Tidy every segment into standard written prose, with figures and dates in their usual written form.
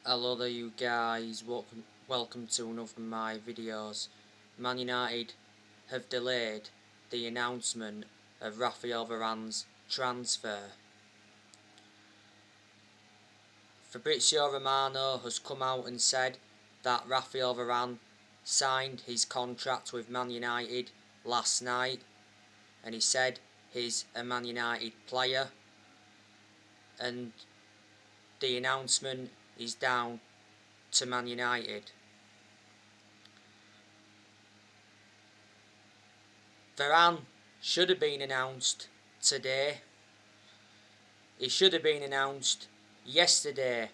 Hello there you guys, welcome to another of my videos. Man United have delayed the announcement of Raphael Varane's transfer. Fabrizio Romano has come out and said that Raphael Varane signed his contract with Man United last night, and he said he's a Man United player, and the announcement is down to Man United. Varane should have been announced today. He should have been announced yesterday,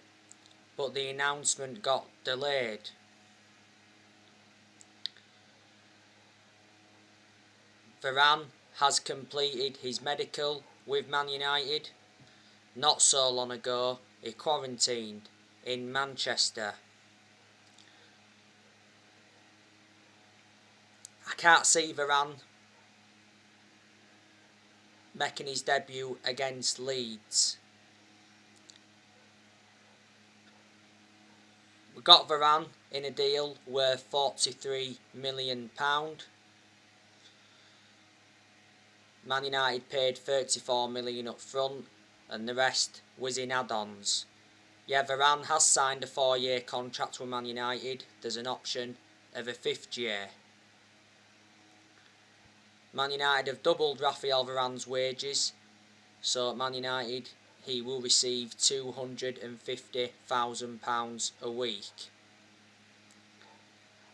but the announcement got delayed. Varane has completed his medical with Man United. Not so long ago, he quarantined in Manchester. I can't see Varane making his debut against Leeds. We got Varane in a deal worth £43 million. Man United paid £34 million up front, and the rest was in add-ons. Yeah, Varane has signed a 4-year contract with Man United. There's an option of a 5th year. Man United have doubled Raphael Varane's wages, so at Man United he will receive £250,000 a week.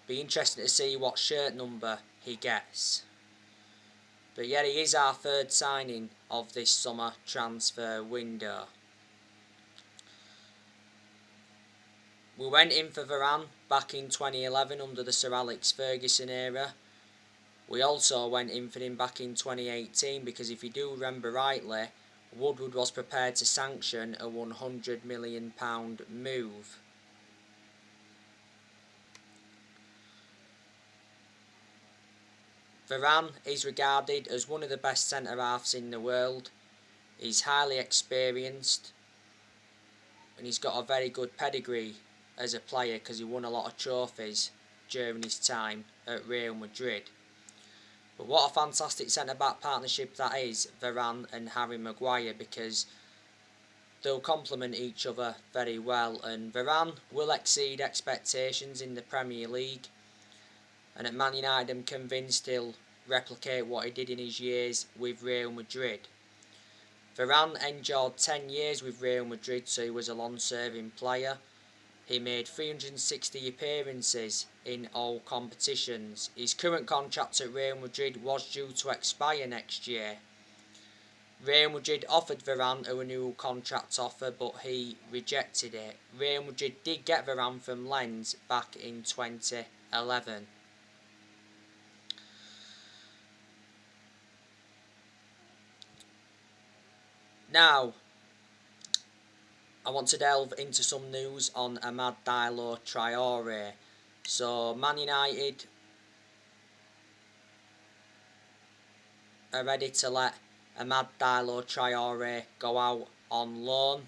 Be interesting to see what shirt number he gets. But yeah, he is our third signing of this summer transfer window. We went in for Varane back in 2011 under the Sir Alex Ferguson era. We also went in for him back in 2018 because if you do remember rightly, Woodward was prepared to sanction a £100 million move. Varane is regarded as one of the best centre-halves in the world. He's highly experienced and he's got a very good pedigree as a player because he won a lot of trophies during his time at Real Madrid. But what a fantastic centre-back partnership that is, Varane and Harry Maguire, because they'll complement each other very well, and Varane will exceed expectations in the Premier League, and at Man United I'm convinced he'll replicate what he did in his years with Real Madrid. Varane endured 10 years with Real Madrid, so he was a long-serving player. He made 360 appearances in all competitions. His current contract at Real Madrid was due to expire next year. Real Madrid offered Varane a renewal contract offer, but he rejected it. Real Madrid did get Varane from Lens back in 2011. Now, I want to delve into some news on Diallo Traoe. So, Man United are ready to let Diallo Traoe go out on loan.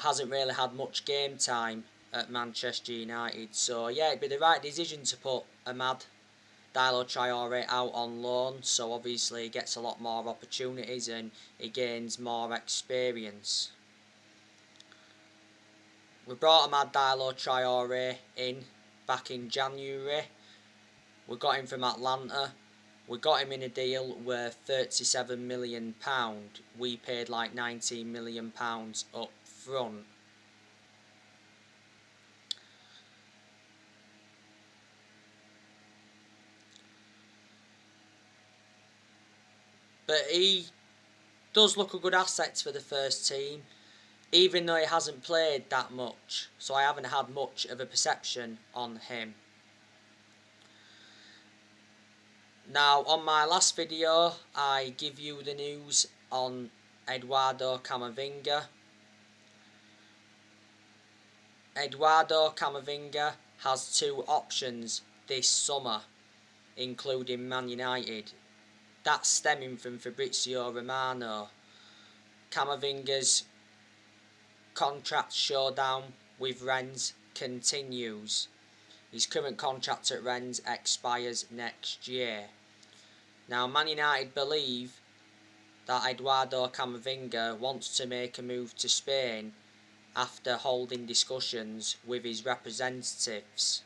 Hasn't really had much game time at Manchester United. So, yeah, it'd be the right decision to put Diallo Traoe out on loan, so obviously he gets a lot more opportunities and he gains more experience. We brought Diallo Traoe in back in January. We got him from Atlanta. We got him in a deal worth £37 million. We paid like £19 million up front. But he does look a good asset for the first team, even though he hasn't played that much, so I haven't had much of a perception on him. Now, on my last video, I give you the news on Eduardo Camavinga. Eduardo Camavinga has 2 options this summer, including Man United. That's stemming from Fabrizio Romano. Camavinga's contract showdown with Rennes continues. His current contract at Rennes expires next year. Now, Man United believe that Eduardo Camavinga wants to make a move to Spain after holding discussions with his representatives.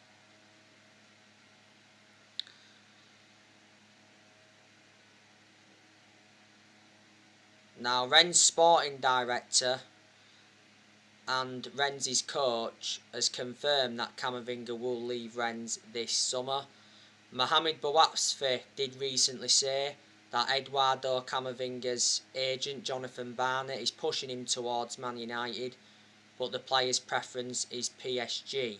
Now, Rennes' sporting director and Rennes' coach has confirmed that Camavinga will leave Rennes this summer. Mohamed Bouatsfi did recently say that Eduardo Camavinga's agent Jonathan Barnett is pushing him towards Man United, but the player's preference is PSG.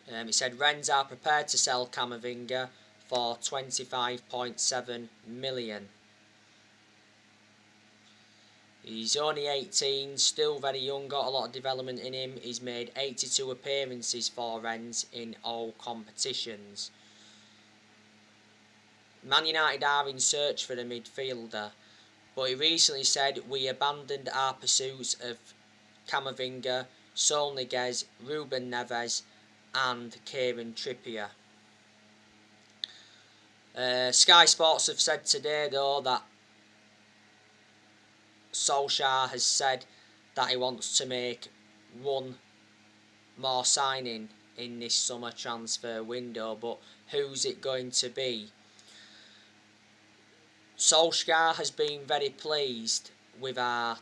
He said Rennes are prepared to sell Camavinga for 25.7 million. He's only 18, still very young, got a lot of development in him. He's made 82 appearances for Rennes in all competitions. Man United are in search for a midfielder, but he recently said we abandoned our pursuits of Camavinga, Saul Niguez, Ruben Neves and Kieran Trippier. Sky Sports have said today though that Solskjaer has said that he wants to make one more signing in this summer transfer window, but who's it going to be? Solskjaer has been very pleased with our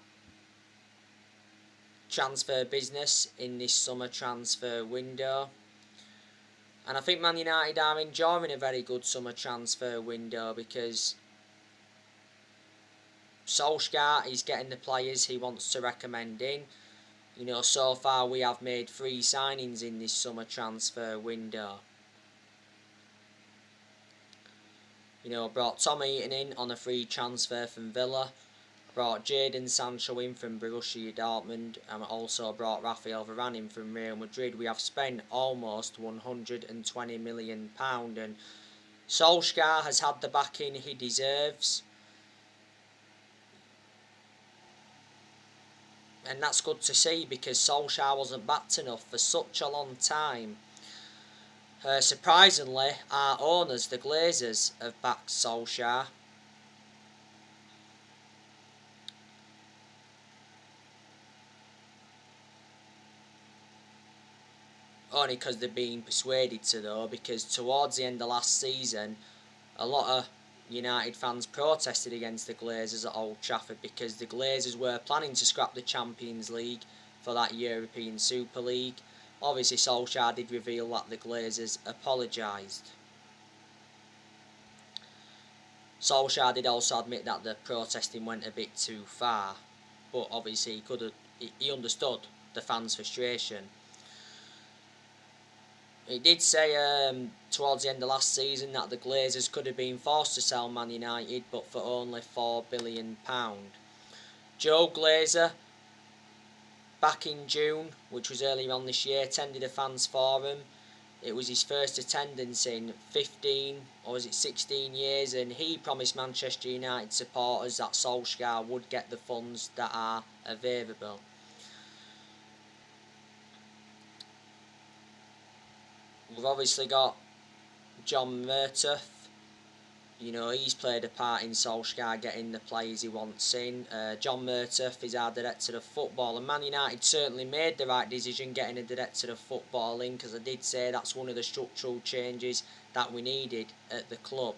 transfer business in this summer transfer window, and I think Man United are enjoying a very good summer transfer window because Solskjaer is getting the players he wants to recommend in. You know, so far we have made 3 signings in this summer transfer window. You know, brought Tom Eaton in on a free transfer from Villa, brought Jadon Sancho in from Borussia Dortmund, and also brought Raphael Varane in from Real Madrid. We have spent almost £120 million, and Solskjaer has had the backing he deserves. And that's good to see because Solskjaer wasn't backed enough for such a long time. Surprisingly, our owners, the Glazers, have backed Solskjaer. Only because they're being persuaded to though, because towards the end of last season, a lot of United fans protested against the Glazers at Old Trafford because the Glazers were planning to scrap the Champions League for that European Super League. Obviously Solskjaer did reveal that the Glazers apologised. Solskjaer did also admit that the protesting went a bit too far, but obviously he understood the fans' frustration. He did say towards the end of last season that the Glazers could have been forced to sell Man United, but for only £4 billion. Joe Glazer, back in June, which was earlier on this year, attended a fans forum. It was his first attendance in 15 or was it 16 years, and he promised Manchester United supporters that Solskjaer would get the funds that are available. We've obviously got John Murtough. You know, he's played a part in Solskjaer getting the players he wants in. John Murtough is our director of football, and Man United certainly made the right decision getting a director of football in, because I did say that's one of the structural changes that we needed at the club.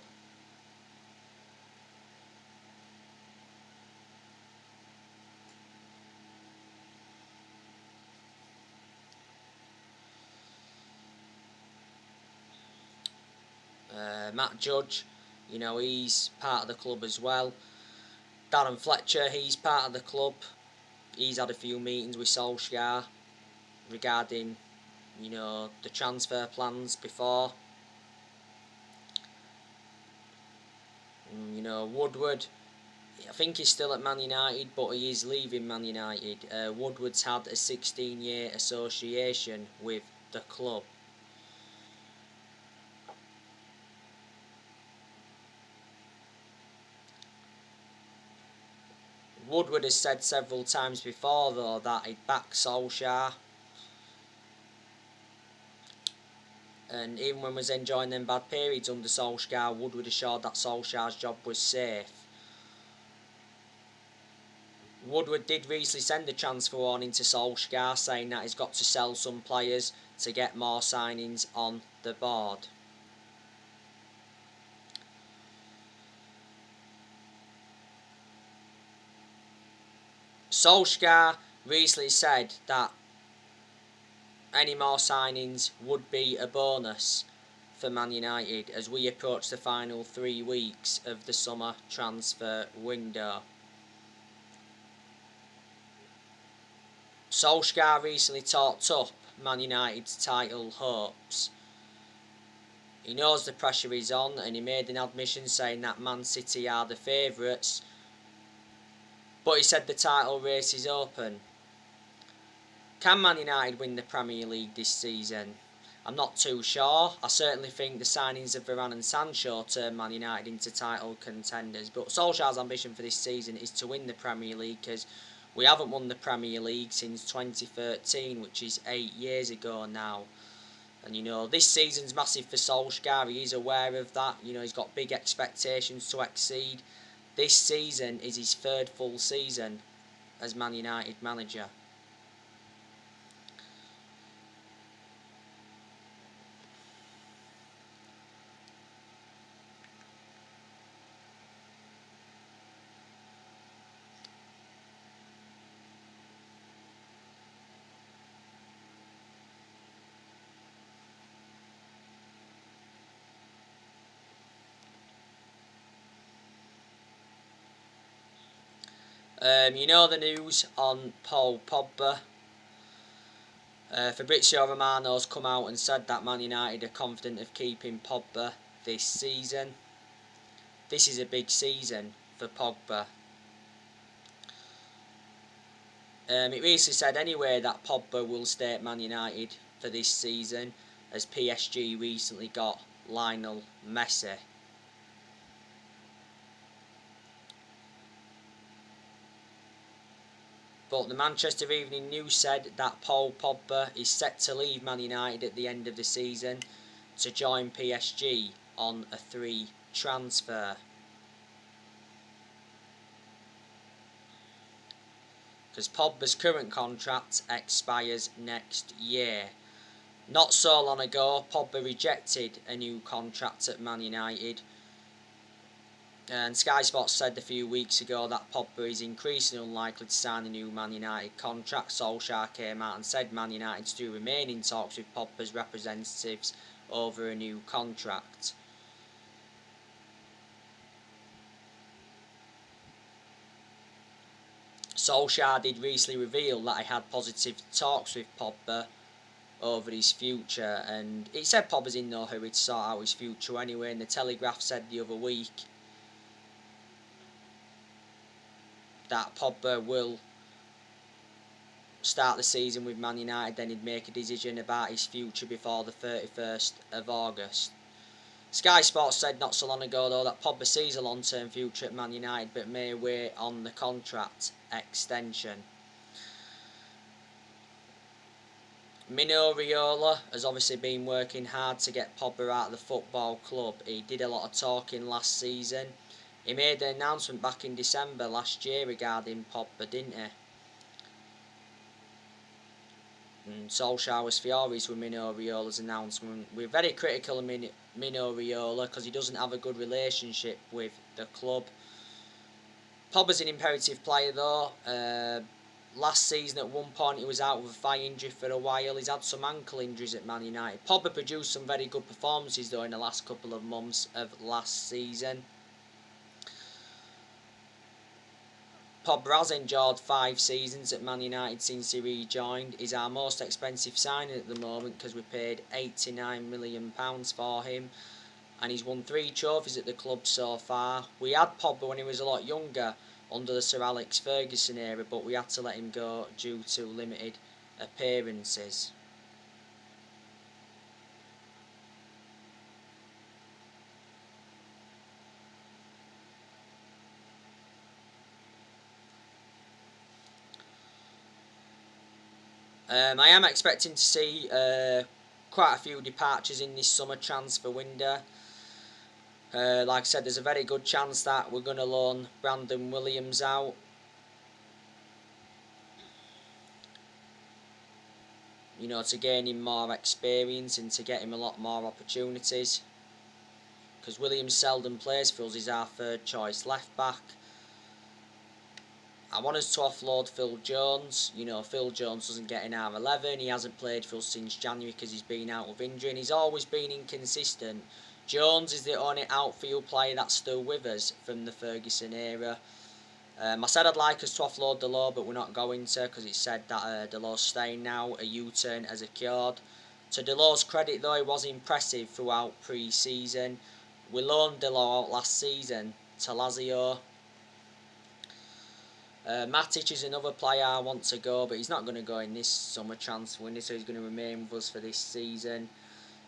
Matt Judge, you know, he's part of the club as well. Darren Fletcher, he's part of the club. He's had a few meetings with Solskjaer regarding, you know, the transfer plans before. You know, Woodward, I think he's still at Man United, but he is leaving Man United. Woodward's had a 16-year association with the club. Woodward has said several times before, though, that he'd back Solskjaer. And even when we was enjoying them bad periods under Solskjaer, Woodward assured that Solskjaer's job was safe. Woodward did recently send a transfer warning to Solskjaer, saying that he's got to sell some players to get more signings on the board. Solskjaer recently said that any more signings would be a bonus for Man United as we approach the final 3 weeks of the summer transfer window. Solskjaer recently talked up Man United's title hopes. He knows the pressure is on, and he made an admission saying that Man City are the favourites, but he said the title race is open. Can Man United win the Premier League this season? I'm not too sure. I certainly think the signings of Varane and Sancho turn Man United into title contenders, but Solskjaer's ambition for this season is to win the Premier League, because we haven't won the Premier League since 2013, which is 8 years ago now. And this season's massive for Solskjaer. He is aware of that. He's got big expectations to exceed. This season is his 3rd full season as Man United manager. The news on Paul Pogba. Fabrizio Romano's come out and said that Man United are confident of keeping Pogba this season. This is a big season for Pogba. It recently said anyway that Pogba will stay at Man United for this season, as PSG recently got Lionel Messi. But the Manchester Evening News said that Paul Pogba is set to leave Man United at the end of the season to join PSG on a 3 transfer. Because Pogba's current contract expires next year. Not so long ago, Pogba rejected a new contract at Man United. And Sky Sports said a few weeks ago that Pogba is increasingly unlikely to sign a new Man United contract. Solskjaer came out and said Man United still remain in talks with Pogba's representatives over a new contract. Solskjaer did recently reveal that he had positive talks with Pogba over his future, and he said Pogba's in no hurry to sort out his future anyway, and the Telegraph said the other week that Pogba will start the season with Man United, then he'd make a decision about his future before the 31st of August. Sky Sports said not so long ago though that Pogba sees a long-term future at Man United but may wait on the contract extension. Mino Raiola has obviously been working hard to get Pogba out of the football club. He did a lot of talking last season. He made an announcement back in December last year regarding Pogba, didn't he? And Solskjaer was furious with Mino Raiola's announcement. We're very critical of Mino Raiola because he doesn't have a good relationship with the club. Pogba's an imperative player though. Last season at one point he was out with a thigh injury for a while. He's had some ankle injuries at Man United. Pogba produced some very good performances though in the last couple of months of last season. Pogba has enjoyed 5 seasons at Man United since he rejoined. He's our most expensive signing at the moment because we paid £89 million for him. And he's won 3 trophies at the club so far. We had Pogba when he was a lot younger under the Sir Alex Ferguson era, but we had to let him go due to limited appearances. I am expecting to see quite a few departures in this summer transfer window. Like I said, there's a very good chance that we're going to loan Brandon Williams out. You know, to gain him more experience and to get him a lot more opportunities. Because Williams seldom plays for us, he's our third choice left back. I want us to offload Phil Jones. You know, Phil Jones doesn't get in our 11. He hasn't played for us since January because he's been out of injury and he's always been inconsistent. Jones is the only outfield player that's still with us from the Ferguson era. I said I'd like us to offload Diallo, but we're not going to because it said that Diallo's staying now. A U-turn has occurred. To Diallo's credit though, he was impressive throughout pre-season. We loaned Diallo out last season to Lazio. Matic is another player I want to go, but he's not going to go in this summer transfer window, so he's going to remain with us for this season.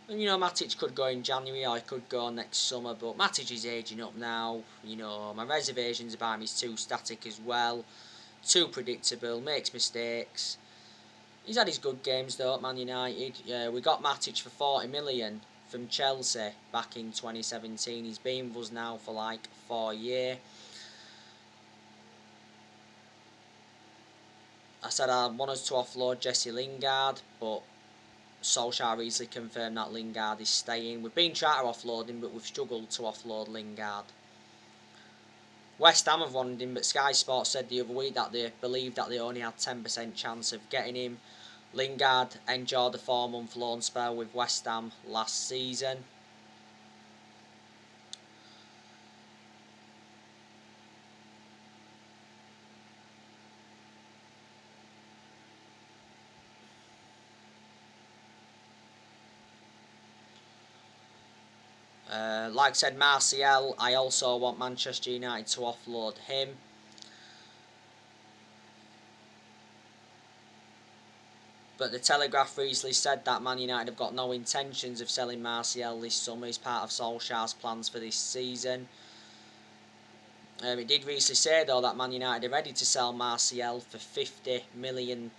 And you know, Matic could go in January or he could go next summer, but Matic is aging up now. You know, my reservations about him is too static as well, too predictable, makes mistakes. He's had his good games though at Man United. We got Matic for 40 million from Chelsea back in 2017. He's been with us now for like 4 years. I said I want us to offload Jesse Lingard, but Solskjaer easily confirmed that Lingard is staying. We've been trying to offload him, but we've struggled to offload Lingard. West Ham have wanted him, but Sky Sports said the other week that they believed that they only had 10% chance of getting him. Lingard enjoyed a 4-month loan spell with West Ham last season. Like I said, Martial, I also want Manchester United to offload him. But the Telegraph recently said that Man United have got no intentions of selling Martial this summer as part of Solskjaer's plans for this season. It did recently say though that Man United are ready to sell Martial for £50 million.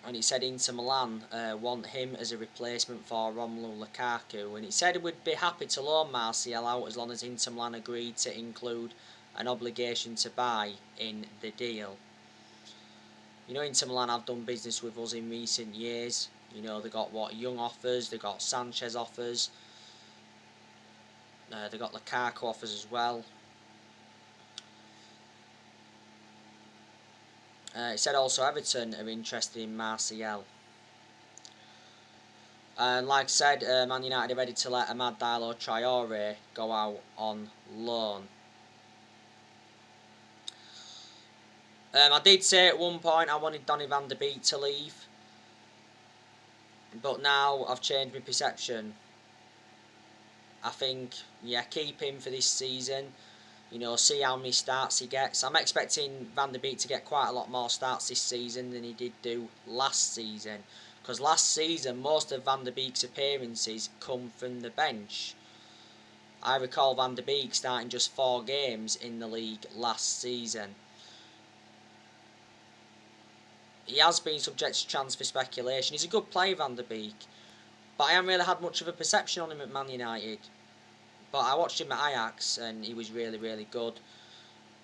And it said Inter Milan want him as a replacement for Romelu Lukaku. And it said it would be happy to loan Martial out as long as Inter Milan agreed to include an obligation to buy in the deal. You know, Inter Milan have done business with us in recent years. You know, they got Young offers, they got Sanchez offers, they got Lukaku offers as well. It said also Everton are interested in Martial. And like I said, Man United are ready to let Amad Diallo Traoe go out on loan. I did say at one point I wanted Donny van de Beek to leave, but now I've changed my perception. I think, yeah, keep him for this season. You know, see how many starts he gets. I'm expecting Van der Beek to get quite a lot more starts this season than he did do last season. Because last season, most of Van der Beek's appearances come from the bench. I recall Van der Beek starting just 4 games in the league last season. He has been subject to transfer speculation. He's a good player, Van der Beek. But I haven't really had much of a perception on him at Man United. But I watched him at Ajax and he was really, really good.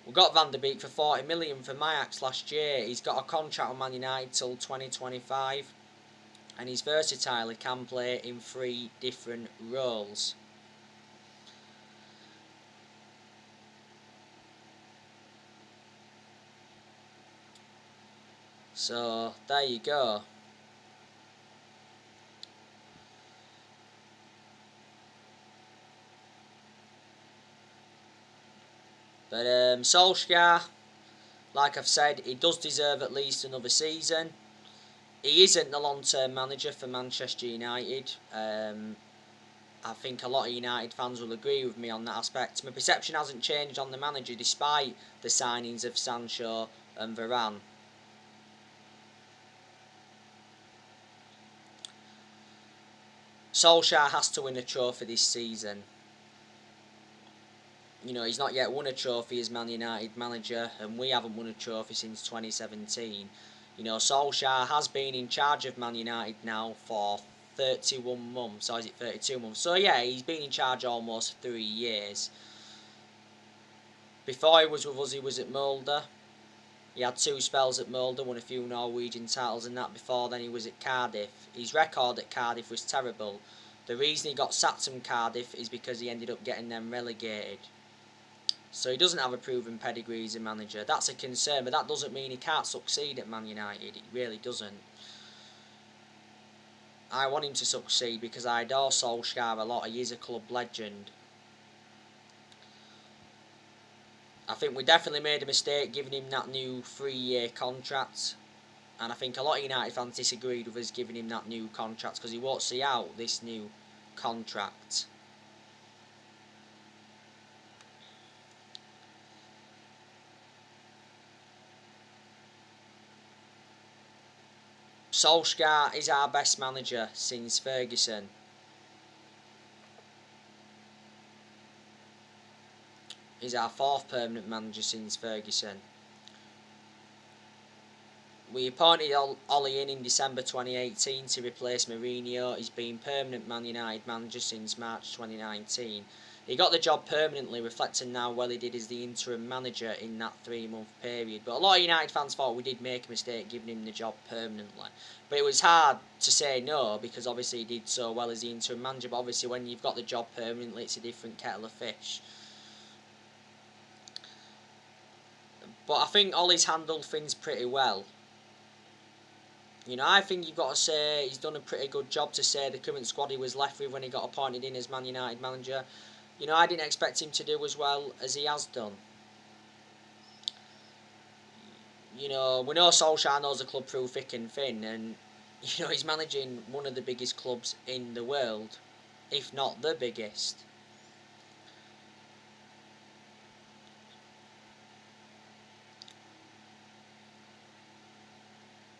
We got Van der Beek for 40 million from Ajax last year. He's got a contract with Man United till 2025. And he's versatile. He can play in 3 different roles. So, there you go. But Solskjaer, like I've said, he does deserve at least another season. He isn't the long-term manager for Manchester United. I think a lot of United fans will agree with me on that aspect. My perception hasn't changed on the manager despite the signings of Sancho and Varane. Solskjaer has to win a trophy this season. You know, he's not yet won a trophy as Man United manager, and we haven't won a trophy since 2017. You know, Solskjaer has been in charge of Man United now for 31 months, or is it 32 months? So yeah, he's been in charge almost 3 years. Before he was with us, he was at Mulder. He had 2 spells at Mulder, won a few Norwegian titles and that. Before then he was at Cardiff. His record at Cardiff was terrible. The reason he got sacked from Cardiff is because he ended up getting them relegated. So he doesn't have a proven pedigree as a manager. That's a concern, but that doesn't mean he can't succeed at Man United. It really doesn't. I want him to succeed because I adore Solskjaer a lot. He is a club legend. I think we definitely made a mistake giving him that new 3-year contract. And I think a lot of United fans disagreed with us giving him that new contract because he won't see out this new contract. Solskjaer is our best manager since Ferguson. He's our 4th permanent manager since Ferguson. We appointed Ollie in December 2018 to replace Mourinho. He's been permanent Man United manager since March 2019. He got the job permanently, reflecting how well he did as the interim manager in that 3-month period. But a lot of United fans thought we did make a mistake giving him the job permanently. But it was hard to say no because obviously he did so well as the interim manager. But obviously when you've got the job permanently, it's a different kettle of fish. But I think Ollie's handled things pretty well. You know, I think you've got to say he's done a pretty good job to say the current squad he was left with when he got appointed in as Man United manager. You know, I didn't expect him to do as well as he has done. You know, we know Solskjaer knows the club through thick and thin, and, you know, he's managing one of the biggest clubs in the world, if not the biggest.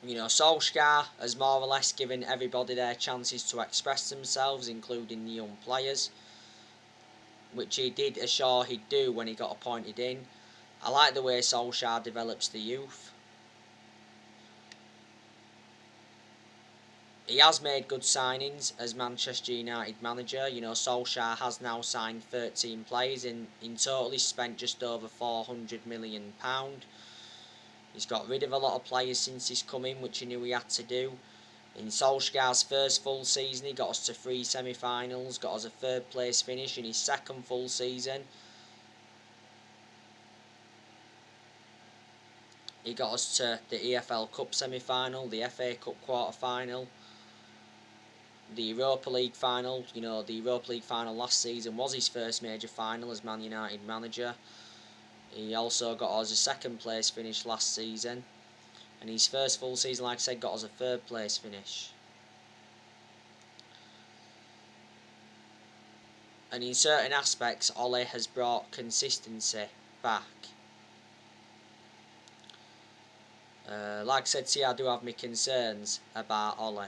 You know, Solskjaer has more or less given everybody their chances to express themselves, including the young players, which he did assure he'd do when he got appointed in. I like the way Solskjaer develops the youth. He has made good signings as Manchester United manager. You know, Solskjaer has now signed 13 players, and in total he's spent just over £400 million. He's got rid of a lot of players since he's come in, which he knew he had to do. In Solskjaer's first full season, he got us to 3 semi-finals, got us a 3rd place finish in his 2nd full season. He got us to the EFL Cup semi-final, the FA Cup quarter-final, the Europa League final. You know, the Europa League final last season was his first major final as Man United manager. He also got us a 2nd place finish last season. And his first full season, like I said, got us a 3rd place finish. And in certain aspects, Ole has brought consistency back. Like I said to you, I do have my concerns about Ole.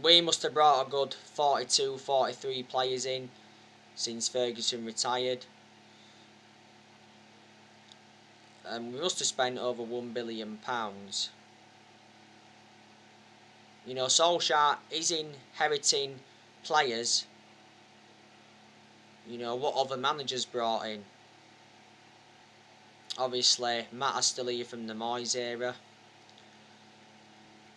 We must have brought a good 42, 43 players in since Ferguson retired. And we must have spent over £1 billion. You know, Solskjaer is inheriting players, you know, what other managers brought in. Obviously, Matt is still here from the Moyes era.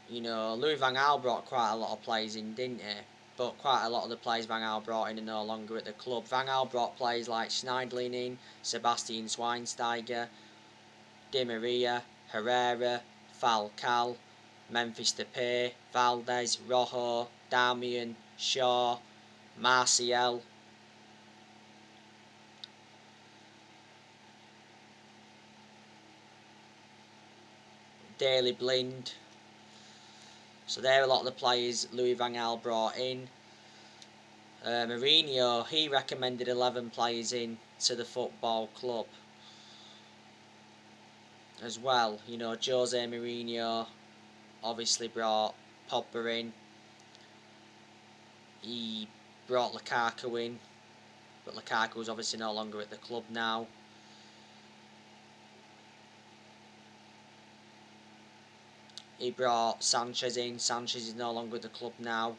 You know, Louis van Gaal brought quite a lot of players in, didn't he? But quite a lot of the players Van Gaal brought in are no longer at the club. Van Gaal brought players like Schneidlin in, Sebastian Schweinsteiger, Di Maria, Herrera, Falcao, Memphis Depay, Valdez, Rojo, Darmian, Shaw, Martial. Daley Blind. So there are a lot of the players Louis van Gaal brought in. Mourinho, he recommended 11 players in to the football club as well. You know, Jose Mourinho, obviously brought Pogba in. He brought Lukaku in, but Lukaku's obviously no longer at the club now. He brought Sanchez in. Sanchez is no longer at the club now.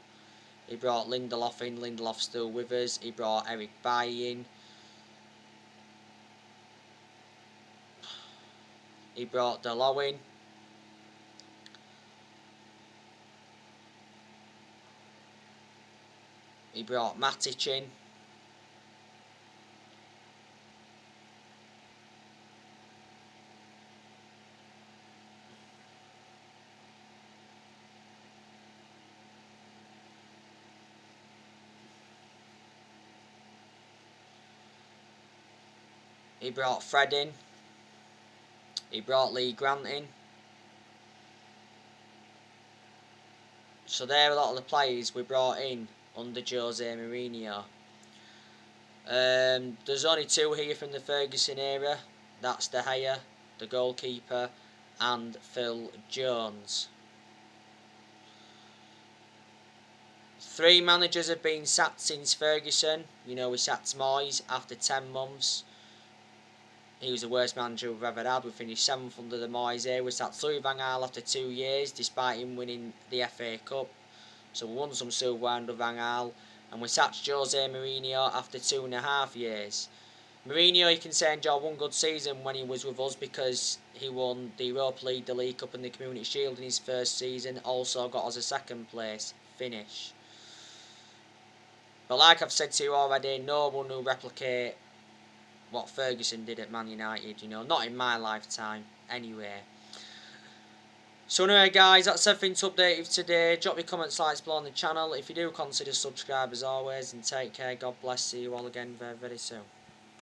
He brought Lindelof in. Lindelof's still with us. He brought Eric Bailly in. He brought Diallo in. He brought Matic in. He brought Fred in. He brought Lee Grant in. So they're a lot of the players we brought in under Jose Mourinho. There's only two here from the Ferguson era. That's De Gea, the goalkeeper, and Phil Jones. 3 managers have been sacked since Ferguson. You know, we sacked Moyes after 10 months. He was the worst manager we've ever had. We finished 7th under the Moyes era. We sacked Louis van Gaal after 2 years, despite him winning the FA Cup. So we won some silverware under Van Gaal. And we sacked Jose Mourinho after 2.5 years. Mourinho, you can say, enjoyed one good season when he was with us because he won the Europa League, the League Cup and the Community Shield in his first season. Also got us a 2nd place finish. But like I've said to you already, no one will replicate what Ferguson did at Man United, you know, not in my lifetime, anyway. So anyway guys, that's everything to update you today. Drop your comments, likes below on the channel. If you do, consider subscribe as always, and take care. God bless. See you all again very, very soon.